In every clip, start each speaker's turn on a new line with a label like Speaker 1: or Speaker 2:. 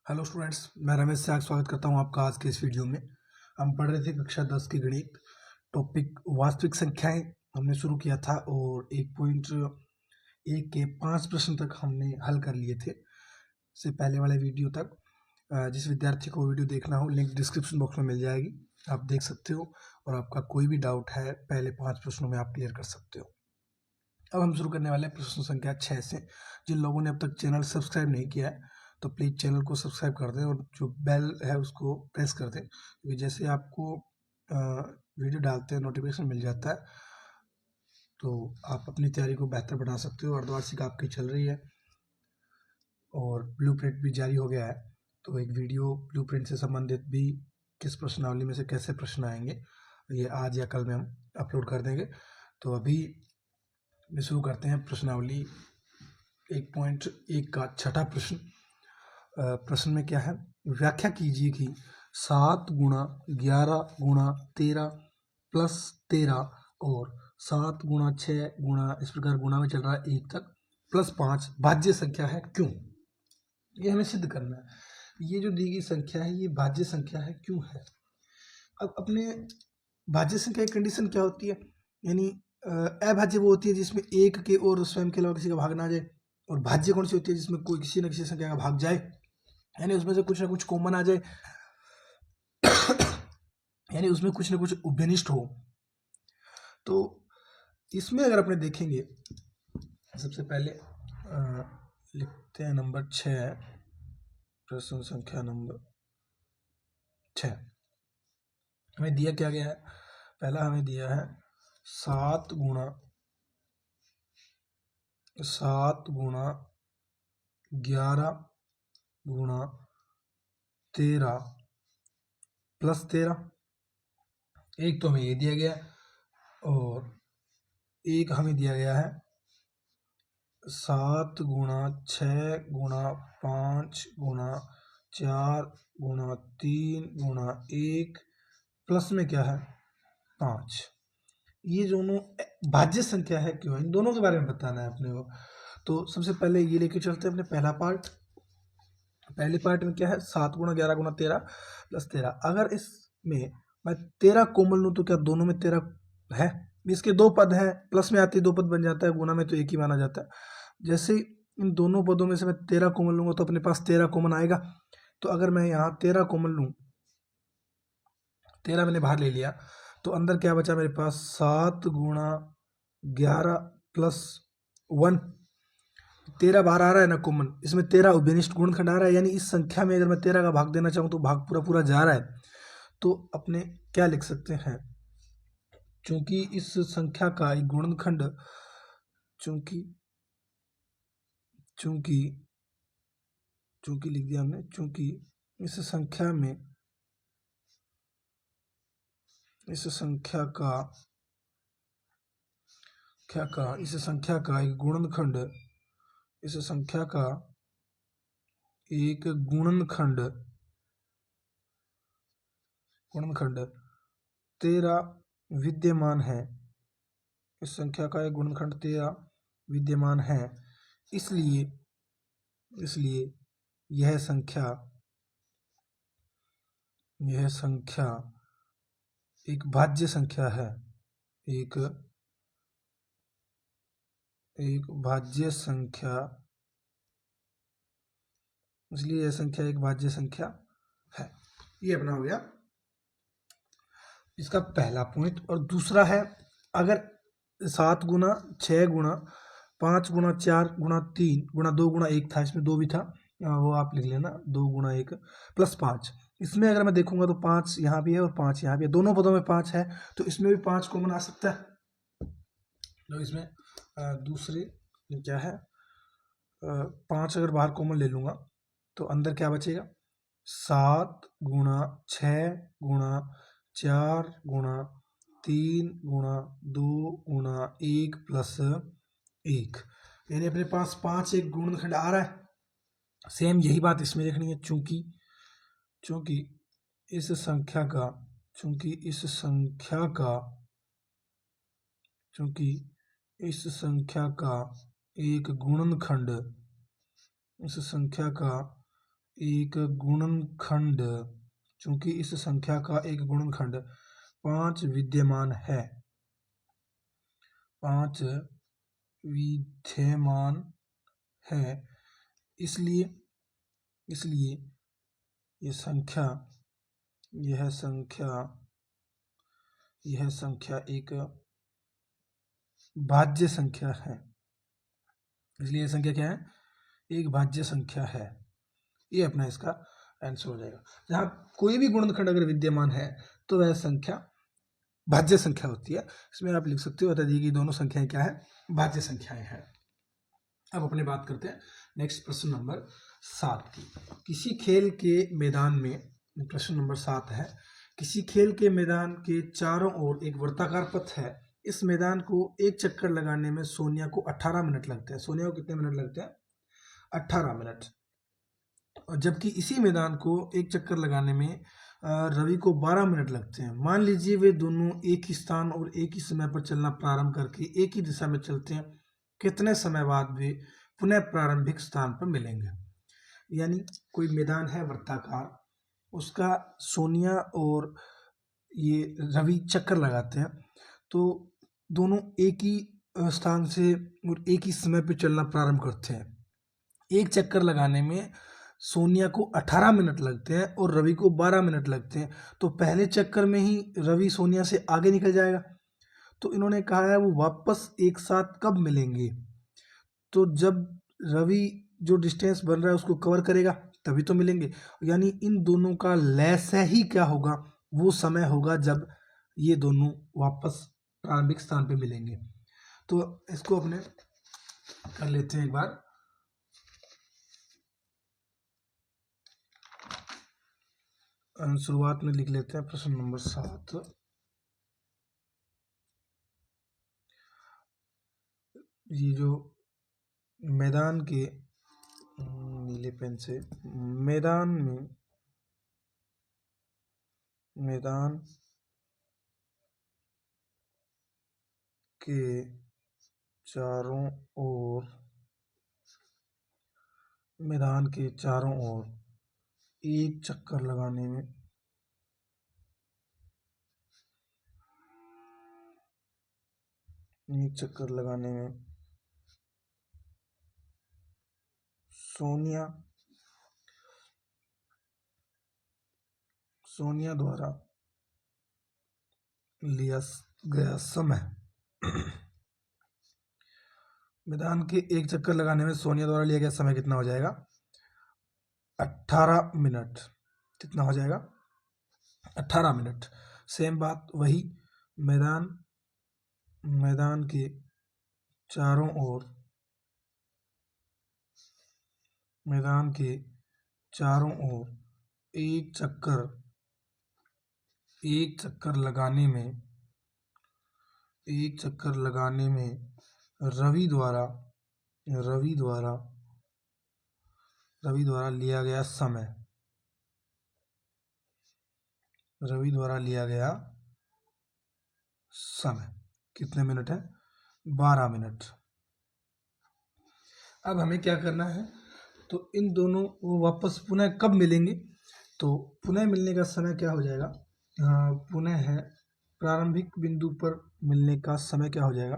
Speaker 1: Hello students, मैं रमेश से स्वागत करता हूं आपका आज के इस वीडियो में। हम पढ़ रहे थे कक्षा 10 की गणित टॉपिक वास्तविक संख्याएं हमने शुरू किया था और 1.1 के 5 प्रश्न तक हमने हल कर लिए थे से पहले वाले वीडियो तक। जिस विद्यार्थी को वीडियो देखना हो लिंक डिस्क्रिप्शन बॉक्स में मिल जाएगी, आप देख सकते हो और आपका कोई भी डाउट है पहले 5 प्रश्नों में आप क्लियर कर सकते हो। अब हम शुरू करने वाले हैं प्रश्न संख्या 6 से। जिन लोगों ने अब तक चैनल सब्सक्राइब नहीं किया है तो प्लीज़ चैनल को सब्सक्राइब कर दें और जो बेल है उसको प्रेस कर दें, क्योंकि जैसे आपको वीडियो डालते हैं नोटिफिकेशन मिल जाता है तो आप अपनी तैयारी को बेहतर बना सकते हो। अर्धवार्षिक आपकी चल रही है और ब्लूप्रिंट भी जारी हो गया है, तो एक वीडियो ब्लूप्रिंट से संबंधित भी किस प्रश्नावली में से कैसे प्रश्न आएंगे ये आज या कल में हम अपलोड कर देंगे। तो अभी शुरू करते हैं प्रश्नावली 1.1 का छठा प्रश्न। प्रश्न में क्या है, व्याख्या कीजिए कि 7 गुणा 11 गुणा 13 प्लस 13 और 7 गुणा 6 गुणा इस प्रकार गुणा में चल रहा है 1 तक प्लस 5 भाज्य संख्या है क्यों। ये हमें सिद्ध करना है। ये जो दी गई संख्या है ये भाज्य संख्या है क्यों है। अब अपने भाज्य संख्या की कंडीशन क्या होती है, यानी अभाज्य वो होती है जिसमें एक के और स्वयं के अलावा किसी का भाग ना जाए, और भाज्य कौन सी होती है जिसमें कोई किसी न किसी संख्या का भाग जाए, यानी उसमें से कुछ ना कुछ कॉमन आ जाए यानी उसमें कुछ ना कुछ उभयनिष्ठ हो। तो इसमें अगर अपने देखेंगे सबसे पहले लिखते हैं नंबर 6, प्रश्न संख्या नंबर 6। हमें दिया क्या गया है, पहला हमें दिया है 7 गुणा 11 गुणा 13 प्लस 13, एक तो हमें ये दिया गया और एक हमें दिया गया है 7 गुणा 6 गुणा 5 गुणा 4 गुणा 3 गुणा 1 प्लस में क्या है 5। ये दोनों भाज्य संख्या है क्यों, इन दोनों के बारे में बताना है अपने को। तो सबसे पहले ये लेके चलते हैं अपने पहला पार्ट। पहले पार्ट में क्या है 7 गुणा 11 गुणा 13 प्लस 13। अगर इसमें मैं 13 कोमल लूँ तो क्या दोनों में 13 है, इसके दो पद हैं, प्लस में आती है 2 पद बन जाता है, गुणा में तो एक ही माना जाता है। जैसे इन दोनों पदों में से मैं 13 कॉमन लूंगा तो अपने पास 13 कॉमन आएगा। तो अगर मैं यहाँ 13 कॉमन लूँ, 13 मैंने बाहर ले लिया तो अंदर क्या बचा मेरे पास 7 गुणा 11 प्लस 1। 13 बाहर आ रहा है ना कॉमन, इसमें 13 उभयनिष्ठ गुणनखंड आ रहा है, यानी इस संख्या में अगर मैं 13 का भाग देना चाहूँ तो भाग पूरा पूरा जा रहा है। तो अपने क्या लिख सकते हैं, चूंकि इस संख्या का एक गुणनखंड चूंकि चूंकि चूंकि लिख दिया हमने, चूंकि इस संख्या में इस संख्या का एक गुणनखंड इस संख्या का एक गुणनखंड 13 विद्यमान है। इस संख्या का एक गुणनखंड 13 विद्यमान है, इसलिए यह संख्या एक भाज्य संख्या है, एक भाज्य संख्या, इसलिए यह संख्या एक भाज्य संख्या है। ये अपना हो गया इसका पहला पॉइंट। और दूसरा है, अगर 7 गुणा 6 गुणा 5 गुणा 4 गुणा 3 गुणा 2 गुणा 1 था, इसमें 2 भी था, वो आप लिख लेना 2 गुणा 1 प्लस 5। इसमें अगर मैं देखूंगा तो 5 यहाँ भी है और 5 यहाँ भी है, दोनों पदों में 5 है, तो इसमें भी 5 कॉमन आ सकता है। तो इसमें दूसरे क्या है 5 अगर बाहर कॉमन ले लूंगा तो अंदर क्या बचेगा 7 गुणा 6 गुणा 4 गुणा 3 गुणा 2 गुणा 1 प्लस 1, यानी अपने पास 5 एक गुणनखंड आ रहा है। सेम यही बात इसमें देखनी है, चूंकि इस संख्या का एक गुणनखंड एक गुणनखंड, चूंकि इस संख्या का एक गुणनखंड 5 विद्यमान है, 5 विद्यमान है, इसलिए इसलिए यह संख्या एक भाज्य संख्या है। इसलिए यह संख्या क्या है? एक भाज्य संख्या है। ये अपना इसका आंसर हो जाएगा। जहाँ कोई भी गुणनखंड अगर विद्यमान है तो वह संख्या भाज्य संख्या होती है। इसमें आप लिख सकते हो, बता दिए कि दोनों संख्याएं क्या है? भाज्य संख्याएं हैं। अब अपने बात करते हैं नेक्स्ट प्रश्न नंबर 7 की। किसी खेल के मैदान में, प्रश्न नंबर 7 है, किसी खेल के मैदान के चारों ओर एक वर्ताकार पथ है। इस मैदान को एक चक्कर लगाने में सोनिया को 18 मिनट लगते हैं। सोनिया को कितने मिनट लगते हैं? 18 मिनट। और जबकि इसी मैदान को एक चक्कर लगाने में रवि को 12 मिनट लगते हैं। मान लीजिए वे दोनों एक ही स्थान और एक ही समय पर चलना प्रारंभ करके एक ही दिशा में चलते हैं। कितने समय बाद वे पुनः प्रारंभिक स्थान पर मिलेंगे? यानी कोई मैदान है वृत्ताकार, उसका सोनिया और ये रवि चक्कर लगाते हैं, तो दोनों एक ही स्थान से और एक ही समय पर चलना प्रारंभ करते हैं। एक चक्कर लगाने में सोनिया को 18 मिनट लगते हैं और रवि को 12 मिनट लगते हैं। तो पहले चक्कर में ही रवि सोनिया से आगे निकल जाएगा। तो इन्होंने कहा है वो वापस एक साथ कब मिलेंगे? तो जब रवि जो डिस्टेंस बन रहा है उसको कवर करेगा तभी तो मिलेंगे। यानी इन दोनों का लय से ही क्या होगा? वो समय होगा जब ये दोनों वापस प्रारंभिक स्थान पे मिलेंगे। तो इसको अपने कर लेते हैं एक बार। शुरुआत में लिख लेते हैं प्रश्न नंबर 7। ये जो मैदान के, नीले पेन से, मैदान के चारों ओर एक चक्कर लगाने में सोनिया द्वारा लिया गया समय मैदान के एक चक्कर लगाने में सोनिया द्वारा लिया गया समय कितना हो जाएगा? 18 मिनट। कितना हो जाएगा? 18 मिनट। सेम बात वही, मैदान के चारों ओर एक चक्कर लगाने में रवि द्वारा लिया गया समय कितने मिनट है? 12 मिनट। अब हमें क्या करना है? तो इन दोनों वो वापस पुनः कब मिलेंगे? तो पुनः मिलने का समय क्या हो जाएगा? पुनः है प्रारंभिक बिंदु पर मिलने का समय क्या हो जाएगा?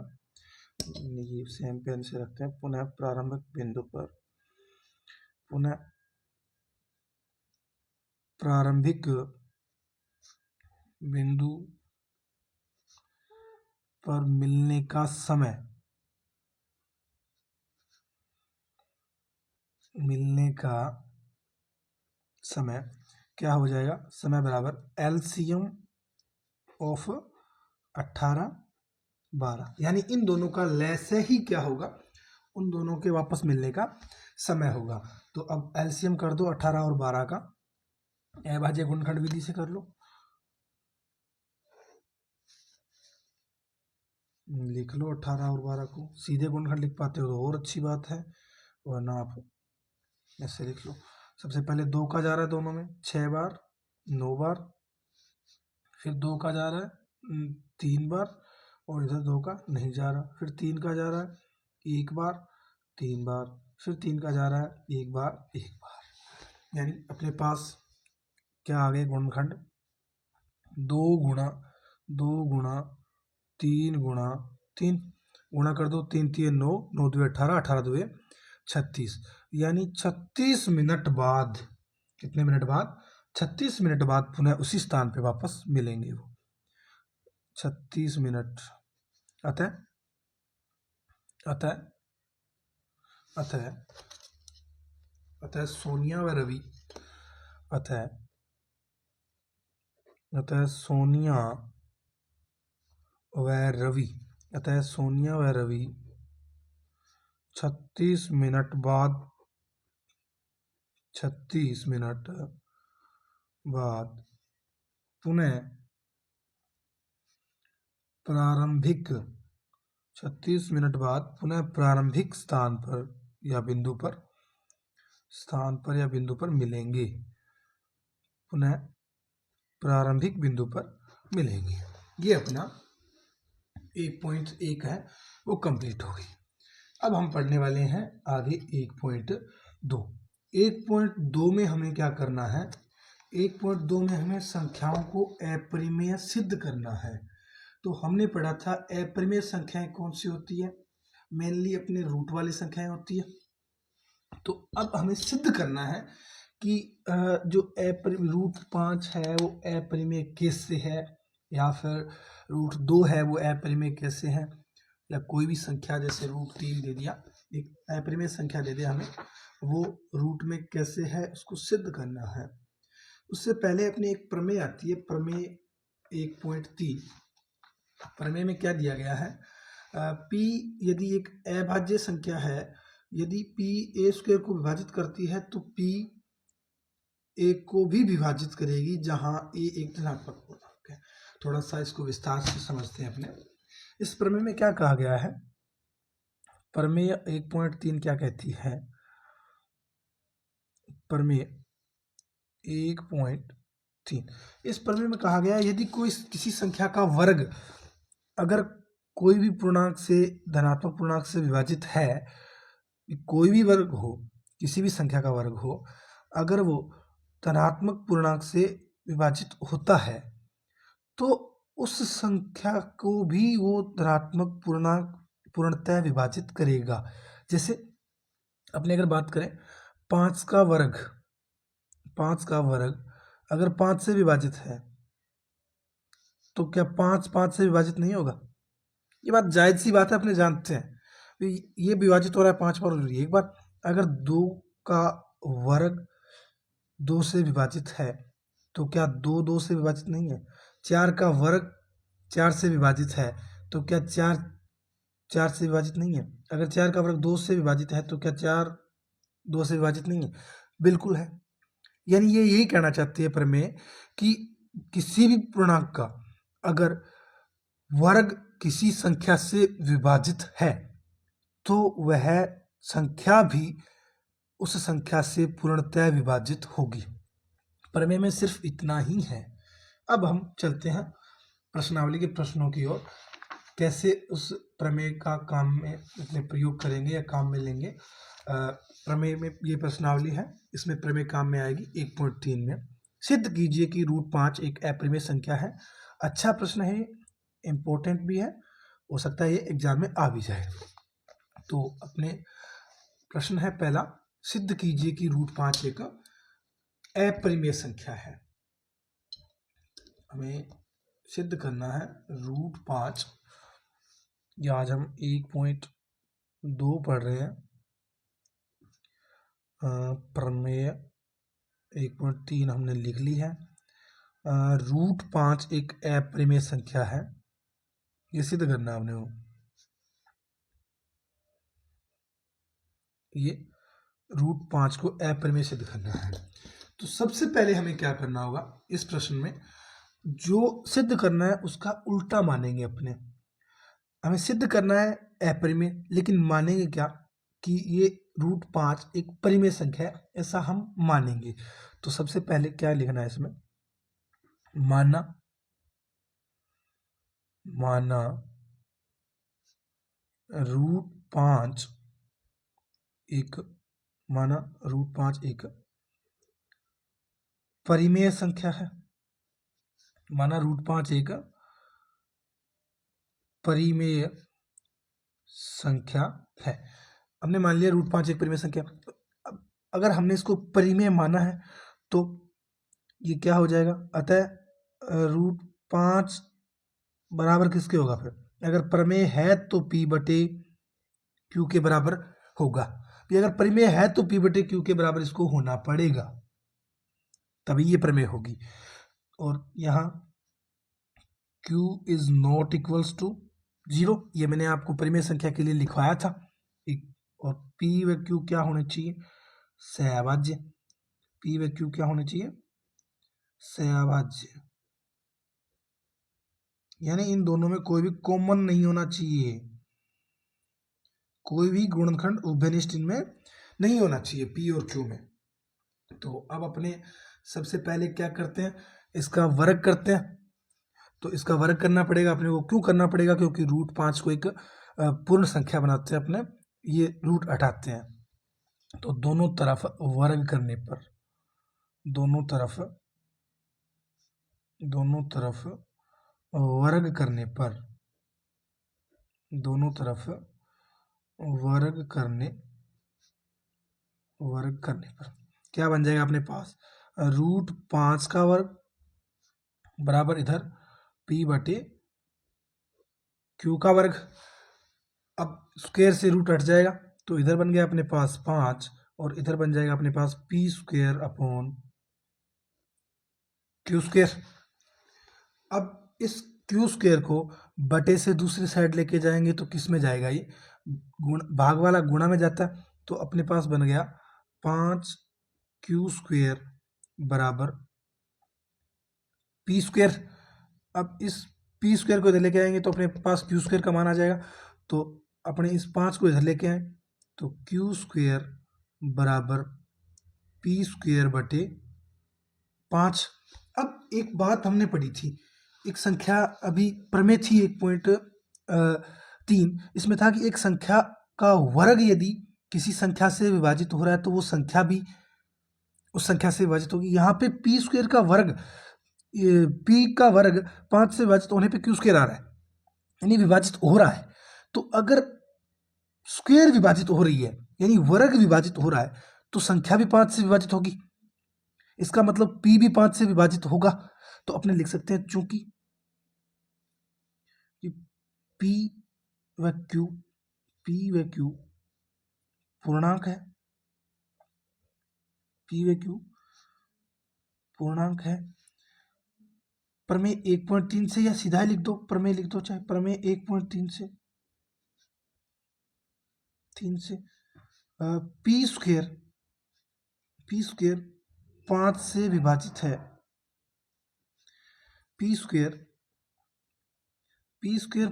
Speaker 1: ये सेम पेन से रखते हैं। पुनः प्रारंभिक बिंदु पर मिलने का समय क्या हो जाएगा? समय बराबर एलसीएम ऑफ 18 12। यानी इन दोनों का लय से ही क्या होगा? उन दोनों के वापस मिलने का समय होगा। तो अब एलसीएम कर दो 18 और 12 का, अभाज्य गुणनखंड विधि से कर लो। लिख लो 18 और 12 को। सीधे गुणनखंड लिख पाते हो तो और अच्छी बात है, वरना आप ऐसे लिख लो। सबसे पहले 2 का जा रहा है दोनों में 6 बार 9 बार, फिर 2 का जा रहा है 3 बार और इधर 2 का नहीं जा रहा, फिर 3 का जा रहा है 1 बार 3 बार, फिर 3 का जा रहा है 1 बार 1 बार। यानी अपने पास क्या आ गए गुणनखंड, 2 गुणा 3 गुणा कर दो, 3 3 9, 9 2 18, 18 2 36, यानी 36 मिनट बाद, कितने मिनट बाद, 36 मिनट बाद पुनः उसी स्थान पे वापस मिलेंगे वो। 36 मिनट। अतः अतः अतः अतः सोनिया व रवि, अतः सोनिया व रवि, अतः सोनिया व रवि 36 मिनट बाद, 36 मिनट बाद पुनः प्रारंभिक, 36 मिनट बाद पुनः प्रारंभिक स्थान पर या बिंदु पर, मिलेंगे, पुनः प्रारंभिक बिंदु पर मिलेंगे। ये अपना 1.1 है वो कंप्लीट हो गई। अब हम पढ़ने वाले हैं आगे 1.2। 1.2 में हमें क्या करना है, 1.2 में हमें संख्याओं को अपरिमेय सिद्ध करना है। तो हमने पढ़ा था अपरिमेय संख्याएं कौन सी होती है, मेनली अपने रूट वाली संख्याएं होती है। तो अब हमें सिद्ध करना है कि जो रूट 5 है वो अपरिमेय कैसे है, या फिर रूट 2 है वो अपरिमेय कैसे है, या कोई भी संख्या जैसे रूट 3 दे दिया, एक अपरिमेय संख्या दे दिया हमें, वो रूट में कैसे है उसको सिद्ध करना है। उससे पहले अपनी एक प्रमेय आती है, प्रमेय 1.3। प्रमेय में क्या दिया गया है, P यदि एक अभाज्य संख्या है, यदि P a² को विभाजित करती है तो P a को भी विभाजित करेगी जहां a एक धनात्मक पूर्णांक है। थोड़ा सा इसको विस्तार से समझते हैं अपने। इस प्रमेय में क्या कहा गया है, प्रमेय 1.3 क्या कहती है, प्रमेय 1.3, इस प्रमेय में कहा गया है यदि कोई किसी संख्या का वर्ग अगर कोई भी पूर्णांक से, धनात्मक पूर्णांक से विभाजित है, कोई भी वर्ग हो, किसी भी संख्या का वर्ग हो, अगर वो धनात्मक पूर्णांक से विभाजित होता है तो उस संख्या को भी वो धनात्मक पूर्णांक पूर्णतः विभाजित करेगा। जैसे अपने अगर बात करें 5 का वर्ग, 5 का वर्ग अगर 5 से विभाजित है तो क्या 5 5 से विभाजित नहीं होगा? ये बात जायज सी बात है, अपने जानते हैं ये विभाजित हो रहा है 5 पर। एक बात, अगर 2 का वर्ग 2 से विभाजित है तो क्या 2 2 से विभाजित नहीं है? 4 का वर्ग 4 से विभाजित है तो क्या 4 4 से विभाजित नहीं है? अगर 4 का वर्ग 2 से विभाजित है तो क्या 4 2 से विभाजित नहीं है? बिल्कुल है। यानी ये यही कहना चाहती है प्रमेय कि किसी भी पूर्णांक का अगर वर्ग किसी संख्या से विभाजित है तो वह संख्या भी उस संख्या से पूर्णतः विभाजित होगी। प्रमेय में सिर्फ इतना ही है। अब हम चलते हैं प्रश्नावली के प्रश्नों की ओर, कैसे उस प्रमेय का काम में अपने प्रयोग करेंगे या काम में लेंगे। प्रमेय में ये प्रश्नावली है, इसमें प्रमेय काम में आएगी 1.3 में। सिद्ध कीजिए कि रूट 5 एक अपरिमेय संख्या है। अच्छा प्रश्न है, इम्पोर्टेंट भी है, हो सकता है ये एग्जाम में आ भी जाए। तो अपने प्रश्न है पहला, सिद्ध कीजिए कि रूट 5 एक अपरिमेय संख्या है। हमें सिद्ध करना है रूट 5, या आज हम 1.2 पढ़ रहे हैं। प्रमेय 1.3 हमने लिख ली है। रूट 5 एक अपरिमेय संख्या है, ये सिद्ध करना है हमने। वो ये रूट 5 को अपरिमेय सिद्ध करना है। तो सबसे पहले हमें क्या करना होगा, इस प्रश्न में जो सिद्ध करना है उसका उल्टा मानेंगे अपने। हमें सिद्ध करना है अपरिमेय, लेकिन मानेंगे क्या कि ये रूट 5 एक परिमेय संख्या है, ऐसा हम मानेंगे। तो सबसे पहले क्या लिखना है इसमें, माना रूट 5 एक, माना रूट 5 एक परिमेय संख्या है, माना √5 एक परिमेय संख्या है। हमने मान लिया √5 एक परिमेय संख्या। अब अगर हमने इसको परिमेय माना है तो ये क्या हो जाएगा, अतः √5 बराबर किसके होगा। फिर अगर प्रमेय है तो P/Q के बराबर होगा। कि अगर परिमेय है तो P/Q के बराबर इसको होना पड़ेगा, तभी ये प्रमेय होगी। और यहाँ Q is not equals to 0, ये मैंने आपको परिमेय संख्या के लिए लिखवाया था। और P व Q क्या होने चाहिए, सहअभाज्य। P व Q क्या होने चाहिए, सहअभाज्य, यानी इन दोनों में कोई भी कॉमन नहीं होना चाहिए, कोई भी गुणनखंड उभयनिष्ठ इनमें नहीं होना चाहिए P और Q में। तो अब अपने सबसे पहले क्या करते हैं, इसका वर्ग करते हैं। तो इसका वर्ग करना पड़ेगा अपने को, क्यों करना पड़ेगा, क्योंकि √5 को एक पूर्ण संख्या बनाते हैं अपने, ये रूट हटाते हैं। तो दोनों तरफ वर्ग करने पर, दोनों तरफ वर्ग करने पर, दोनों तरफ वर्ग करने पर क्या बन जाएगा अपने पास, √5 का वर्ग बराबर इधर P/Q का वर्ग। अब स्क्वायर से रूट हट जाएगा तो इधर बन गया अपने पास 5 और इधर बन जाएगा अपने पास P²/Q²। अब इस Q² को बटे से दूसरी साइड लेके जाएंगे तो किस में जाएगा, ये भाग वाला गुणा में जाता है। तो अपने पास बन गया 5Q² बराबर P²। अब इस P² को इधर लेके आएंगे तो अपने पास Q² का मान आ जाएगा। तो अपने इस 5 को इधर लेके आए तो Q² बराबर P²/5। अब एक बात हमने पढ़ी थी, एक संख्या अभी प्रमेय थी 1.3, इसमें था कि एक संख्या का वर्ग यदि किसी संख्या से विभाजित हो रहा है तो वो संख्या भी उस संख्या से विभाजित होगी। यहाँ पे P² का वर्ग, P का वर्ग 5 से विभाजित होने पे Q² आ रहा है, यानी विभाजित हो रहा है। तो अगर स्क्वायर विभाजित हो रही है यानी वर्ग विभाजित हो रहा है तो संख्या भी 5 से विभाजित होगी, इसका मतलब P भी 5 से विभाजित होगा। तो अपने लिख सकते हैं चूंकि P व Q पूर्णांक है, P व Q पूर्णांक है। प्रमेय 1.3 से या सीधा लिख दो, प्रमेय लिख दो, चाहे प्रमेय 1.3 से P² 5 से विभाजित है, P²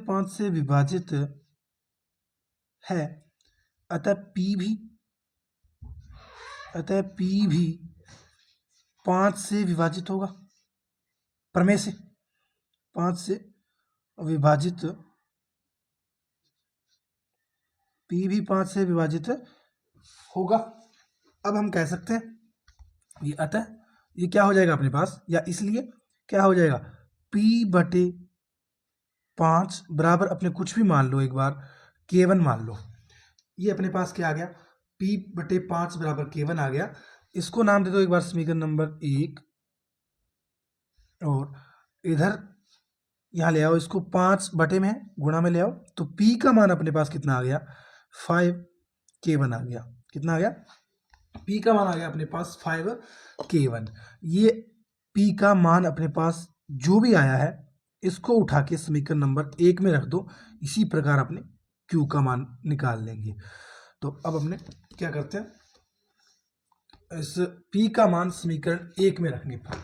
Speaker 1: 5 से विभाजित है, अतः P भी 5 से विभाजित होगा। प्रमेय से 5 से विभाजित, P भी 5 से विभाजित होगा। अब हम कह सकते हैं ये, अतः ये क्या हो जाएगा अपने पास, या इसलिए क्या हो जाएगा, P/5 बराबर अपने कुछ भी मान लो, एक बार K1 मान लो। ये अपने पास क्या आ गया, P/5 बराबर K1 आ गया। इसको नाम दे दो एक बार समीकरण नंबर 1, और इधर यहाँ ले आओ, इसको 5 बटे में गुणा में ले आओ तो P का मान अपने पास कितना आ गया, 5K1 आ गया। कितना आ गया, P का मान आ गया अपने पास 5K1। ये P का मान अपने पास जो भी आया है इसको उठा के समीकरण नंबर 1 में रख दो, इसी प्रकार अपने Q का मान निकाल लेंगे। तो अब अपने क्या करते हैं, इस P का मान समीकरण 1 में रखने पर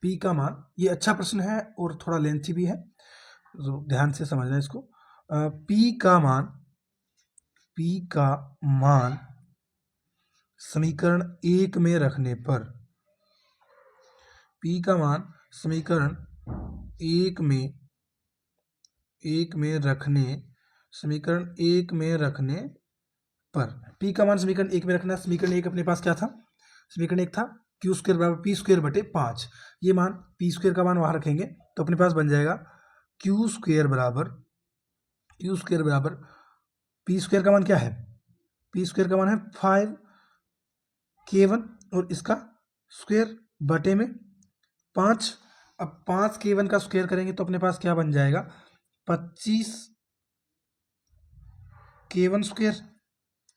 Speaker 1: P का मान, ये अच्छा प्रश्न है और थोड़ा लेंथी भी है, तो ध्यान से समझना इसको। P का मान समीकरण 1 में रखने पर, P का मान समीकरण 1 में रखने पर, P का मान समीकरण 1 में रखना। समीकरण 1 अपने पास क्या था, समीकरण 1 था क्यू स्क्वायर बराबर पी स्क्वायर बटे 5। ये मान पी स्क्वायर का मान वहां रखेंगे तो अपने पास बन जाएगा क्यू स्क्वायर बराबर पी स्क्वायर का मान क्या है, पी स्क्वायर का मान है 5k1 और इसका स्क्वायर बटे में 5। अब 5k1 का स्क्वायर करेंगे तो अपने पास क्या बन जाएगा 25k1 स्क्वायर,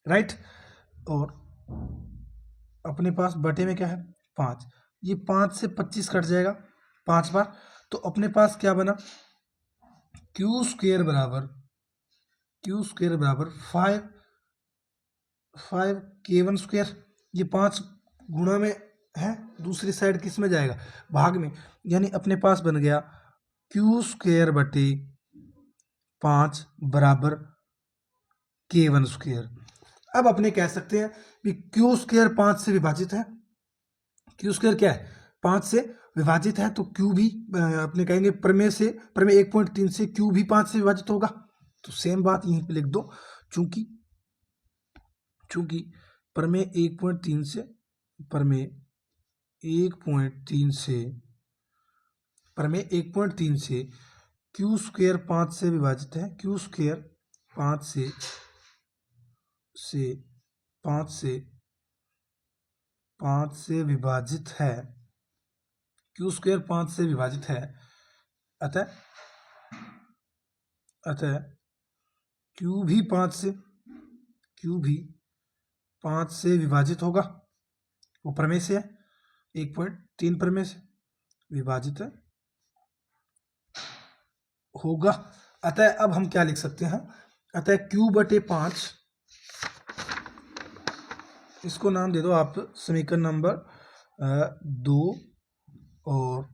Speaker 1: राइट। और अपने पास बटे में क्या है 5, ये 5 से 25 कट जाएगा 5 बार, तो अपने पास क्या बना क्यू स्क्वायर बराबर 5k1 स्क्वायर। ये 5 गुणा में है, दूसरी साइड किस में जाएगा भाग में, यानी अपने पास बन गया क्यू स्क्वायर बटे 5 बराबर k1 स्क्वायर। अब अपने कह सकते हैं कि क्यू स्क्वायर 5 से विभाजित है, क्यू स्क्वायर क्या है 5 से विभाजित है, तो क्यू भी अपने कहेंगे प्रमेय 1.3 से क्यू भी 5 से विभाजित होगा। तो सेम बात यहीं पे लिख दो, चूंकि प्रमेय 1.3 से क्यू स्क्वायर 5 से विभाजित है, क्यू स्क्वायर 5 से विभाजित है, क्यू स्क्वायर 5 से विभाजित है, अतः क्यू भी 5 से विभाजित होगा, वो प्रमेय से है 1.3 प्रमेय से विभाजित होगा। अतः अब हम क्या लिख सकते हैं, अतः क्यू बटे 5, इसको नाम दे दो आप समीकरण नंबर 2, और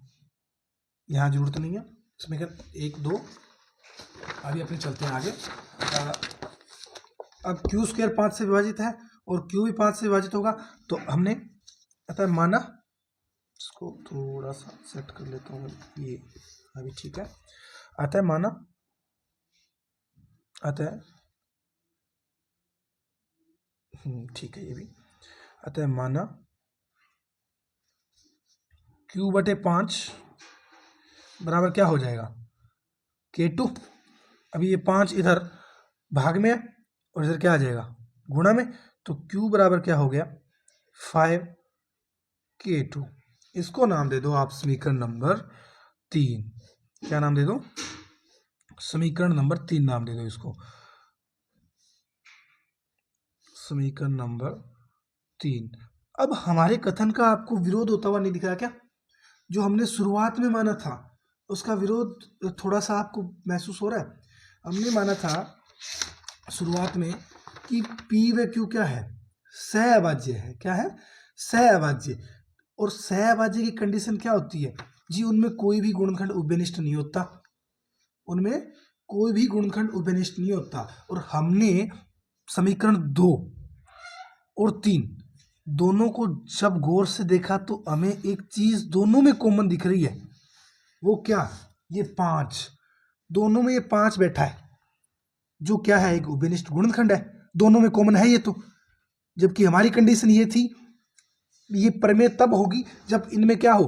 Speaker 1: यहाँ जरूरत नहीं है समीकरण 1, 2, अभी अपने चलते हैं आगे। अब क्यू स्क्वायर 5 से विभाजित है और क्यू भी 5 से विभाजित होगा, तो हमने अतः माना, इसको थोड़ा सा सेट कर लेता हूँ, ये अभी ठीक है। अतः माना, ठीक है ये भी, अतः माना क्यू बटे 5 बराबर क्या हो जाएगा k2। अभी ये 5 इधर भाग में है और इधर क्या आ जाएगा गुणा में, तो q बराबर क्या हो गया 5k2। इसको नाम दे दो आप समीकरण नंबर 3। क्या नाम दे दो, समीकरण नंबर 3 नाम दे दो इसको, समीकरण नंबर 3। अब हमारे कथन का आपको विरोध होता हुआ नहीं दिख रहा क्या, जो हमने शुरुआत में माना था उसका विरोध थोड़ा सा आपको महसूस हो रहा है। हमने माना था शुरुआत में कि P व Q क्या है सहअभाज्य है, क्या है सहअभाज्य, और सहअभाज्य की कंडीशन क्या होती है जी, उनमें कोई भी गुणनखंड उभयनिष्ठ नहीं होता, और हमने समीकरण 2 और 3 दोनों को जब गौर से देखा तो हमें एक चीज दोनों में कॉमन दिख रही है, वो क्या, ये 5, दोनों में ये 5 बैठा है, जो क्या है एक उभयनिष्ठ गुणनखंड है, दोनों में कॉमन है ये तो। जबकि हमारी कंडीशन ये थी, ये प्रमेय तब होगी जब इनमें क्या हो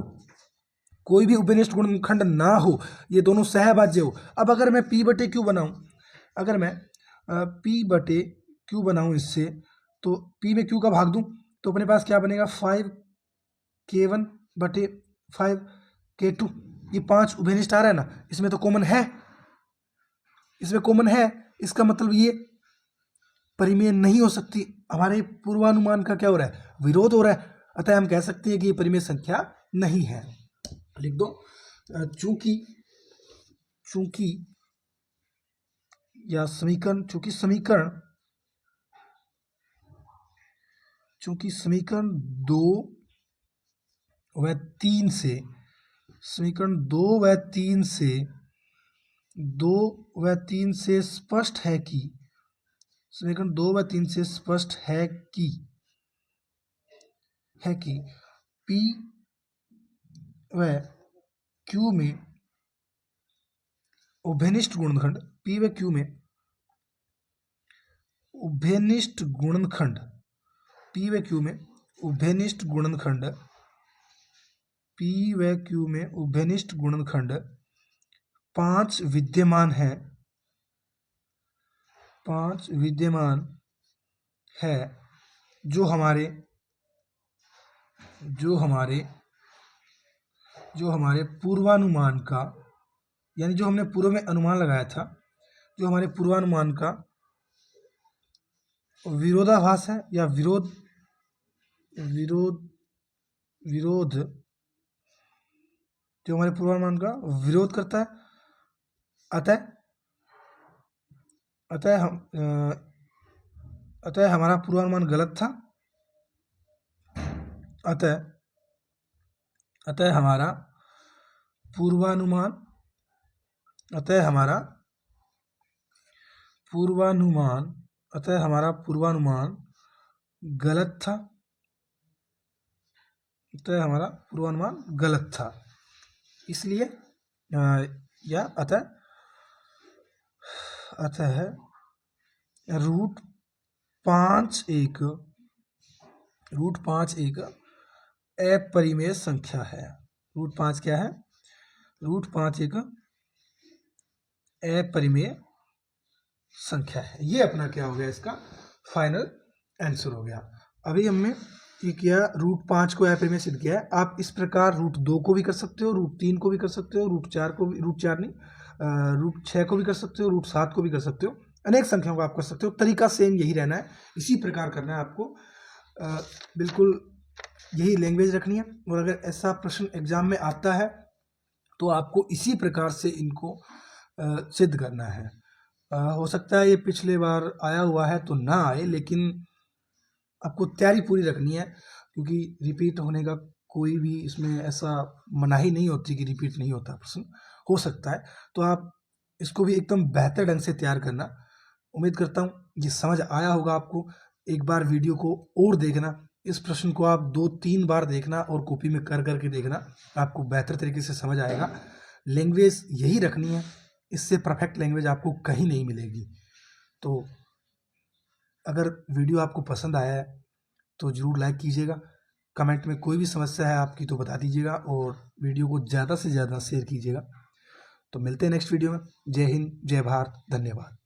Speaker 1: कोई भी उभयनिष्ठ गुणनखंड ना हो, ये दोनों सहअभाज्य हो। अब अगर मैं P बटे Q बनाऊं, अगर मैं P बटे Q बनाऊं इससे, तो P में Q का भाग दूं तो अपने पास क्या बनेगा 5k1 बटे 5k2। ये 5 उभयनिष्ठ आ रहा है ना, इसमें तो कॉमन है, इसका मतलब ये परिमेय नहीं हो सकती। हमारे पूर्वानुमान का क्या हो रहा है, विरोध हो रहा है, अतः हम कह सकते हैं कि ये परिमेय संख्या नहीं है। लिख दो, चूंकि या समीकरण, चूंकि समीकरण 2 व 3 से, समीकरण 2 व 3 से स्पष्ट है कि, समीकरण 2 व 3 से स्पष्ट है कि P व Q में उभयनिष्ठ गुणनखंड, P व Q में उभयनिष्ठ गुणनखंड, P व Q में उभयनिष्ठ गुणनखंड पी व क्यू में उभयनिष्ठ गुणनखंड 5 विद्यमान है, 5 विद्यमान है जो हमारे पूर्वानुमान का, यानी जो हमने पूर्व में अनुमान लगाया था, जो हमारे पूर्वानुमान का विरोधाभास है या विरोध जो हमारे पूर्वानुमान का विरोध करता है। अतः हमारा पूर्वानुमान गलत था। अतः हमारा पूर्वानुमान गलत था। इसलिए अतः रूट 5 एक अपरिमेय संख्या है। रूट 5 क्या है? रूट 5 एक अपरिमेय संख्या है। ये अपना क्या हो गया, इसका फाइनल आंसर हो गया। अभी हमने ये किया, रूट 5 को अपरिमेय सिद्ध किया है। आप इस प्रकार रूट 2 को भी कर सकते हो, रूट 3 को भी कर सकते हो, रूट 4 को भी, रूट 6 को भी कर सकते हो, रूट 7 को भी कर सकते हो, अनेक संख्याओं को आप कर सकते हो। तरीका सेम यही रहना है, इसी प्रकार करना है आपको। बिल्कुल यही लैंग्वेज रखनी है। और अगर ऐसा प्रश्न एग्जाम में आता है तो आपको इसी प्रकार से इनको सिद्ध करना है। हो सकता है ये पिछले बार आया हुआ है तो ना आए, लेकिन आपको तैयारी पूरी रखनी है, क्योंकि रिपीट होने का कोई भी इसमें ऐसा मनाही नहीं होती कि रिपीट नहीं होता, प्रश्न हो सकता है। तो आप इसको भी एकदम बेहतर ढंग से तैयार करना। उम्मीद करता हूँ ये समझ आया होगा आपको। एक बार वीडियो को और देखना, इस प्रश्न को आप 2-3 बार देखना और कॉपी में कर करके देखना, आपको बेहतर तरीके से समझ आएगा। लैंग्वेज यही रखनी है, इससे परफेक्ट लैंग्वेज आपको कहीं नहीं मिलेगी। तो अगर वीडियो आपको पसंद आया है तो ज़रूर लाइक कीजिएगा। कमेंट में कोई भी समस्या है आपकी तो बता दीजिएगा, और वीडियो को ज़्यादा से ज़्यादा शेयर कीजिएगा। तो मिलते हैं नेक्स्ट वीडियो में। जय हिंद, जय भारत, धन्यवाद।